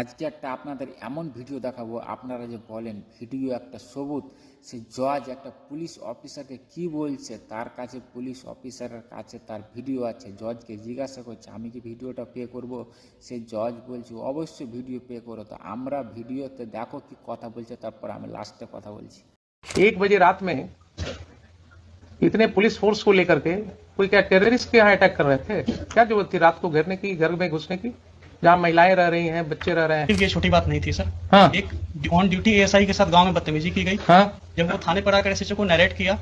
আজকে একটা আপনাদের এমন ভিডিও দেখাবো, আপনারা যে বলেন ভিডিও একটা সবুজ, সে জজ একটা পুলিশ অফিসারকে কি বলছে, তার কাছে পুলিশ অফিসারের কাছে তার ভিডিও আছে। জজকে জিজ্ঞাসা করছে আমি কি ভিডিওটা পে করব, সে জজ বলছে অবশ্যই ভিডিও পে করো। তো আমরা ভিডিওতে দেখো কি কথা বলছে, তারপর আমি লাস্টে কথা বলছি। 1 बजे रात में इतने पुलिस फोर्स को लेकर के कोई क्या टेररिस्ट के यहाँ अटैक कर रहे थे? क्या जरूरत थी रात को घेरने की, घर में घुसने की, जहाँ महिलाएं रह रही हैं, बच्चे रह रहे हैं? ये छोटी बात नहीं थी सर। हाँ। एक ऑन ड्यूटी एएसआई के साथ गांव में बदतमीजी की गई। हाँ। जब वो थाने पर आकर एसएचओ को नरेट किया,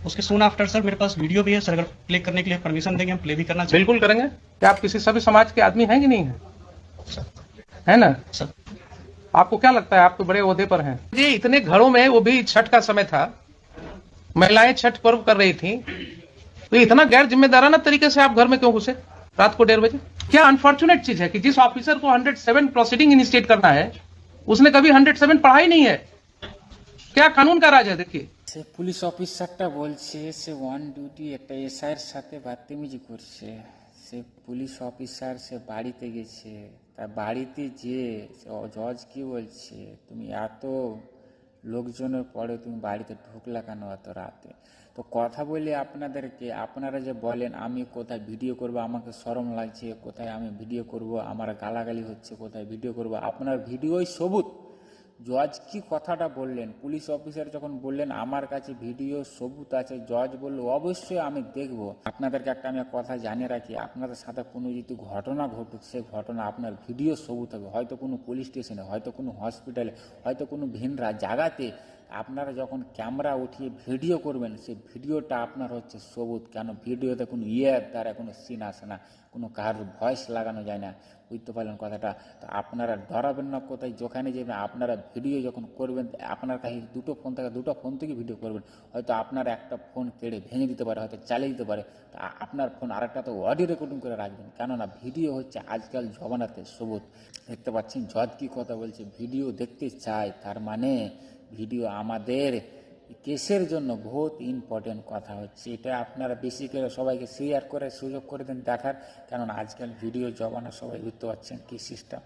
उसके सून आफ्टर सर मेरे पास वीडियो भी है सर। अगर प्ले करने के लिए परमिशन देंगे हम प्ले भी करना चाहिए। बिल्कुल करेंगे। क्या आप किसी सभी समाज के आदमी हैं कि नहीं है? है ना सर? आपको क्या लगता है, आप तो बड़े ओहदे पर हैं। जी इतने घरों में, वो भी छठ का समय था, महिलाएं छठ पर्व कर रही थी, तो इतना गैर जिम्मेदाराना तरीके से आप घर में क्यों घुसे रात को 1:30 बजे? क्या अनफॉर्चुनेट चीज है कि जिस ऑफिसर को 107 प्रोसीडिंग इनिशिएट करना है उसने कभी 107 पढ़ा ही नहीं है। क्या कानून का राज है? देखिए সে পুলিশ অফিসারটা বলছে সে ওয়ান ডিউটি একটা এসআইয়ের সাথে বাদতমিজি করছে। সে পুলিশ অফিসার সে বাড়িতে গেছে, তার বাড়িতে যে জজ কি বলছে, তুমি এত লোকজনের পরে তুমি বাড়িতে ঢুকলা কেন এত রাতে? তো কথা বলি আপনাদেরকে, আপনারা যে বলেন আমি কোথায় ভিডিও করব, আমাকে শরম লাগছে, কোথায় আমি ভিডিও করব, আমার গালাগালি হচ্ছে, কোথায় ভিডিও করব, আপনার ভিডিওই সবুজ। জজ কি কথাটা বললেন, পুলিশ অফিসার যখন বললেন আমার কাছে ভিডিও সবুত আছে, জজ বলল অবশ্যই আমি দেখব। আপনাদেরকে একটা আমি কথা জানিয়ে রাখি, আপনাদের সাথে কোনো যদি ঘটনা ঘটুক, সে ঘটনা আপনার ভিডিও সবুত হবে। হয়তো কোনো পুলিশ স্টেশনে, হয়তো কোনো হসপিটালে, হয়তো কোনো ভিনরা জায়গাতে আপনারা যখন ক্যামেরা উঠিয়ে ভিডিও করবেন, সেই ভিডিওটা আপনার হচ্ছে সবুত। কেন ভিডিওতে কোনো দ্বারা কোনো সিন আসে না, কোনো কারোর ভয়েস লাগানো যায় না, বুঝতে পারলেন কথাটা? তো আপনারা ডরাবেন না কোথায়, যেখানে যাবেন আপনারা ভিডিও যখন করবেন, আপনার কাছে দুটো ফোন থেকে ভিডিও করবেন। হয়তো আপনার একটা ফোন কেড়ে ভেঙে দিতে পারে, হয়তো চালিয়ে দিতে পারে, তো আপনার ফোন আরেকটা তো অডিও রেকর্ডিং করে রাখবেন। কেননা ভিডিও হচ্ছে আজকাল জমানাতে সবুত। দেখতে পাচ্ছেন জজ কি কথা বলছে, ভিডিও দেখতে চাই, তার মানে ভিডিও আমাদের কেসের জন্য বহুত ইম্পর্টেন্ট কথা হচ্ছে। এটা আপনারা বেশি করে সবাইকে শেয়ার করে সুযোগ করে দেন দেখার, কারণ আজকাল ভিডিও জমানা, সবাই বুঝতে পারছেন কি সিস্টেম।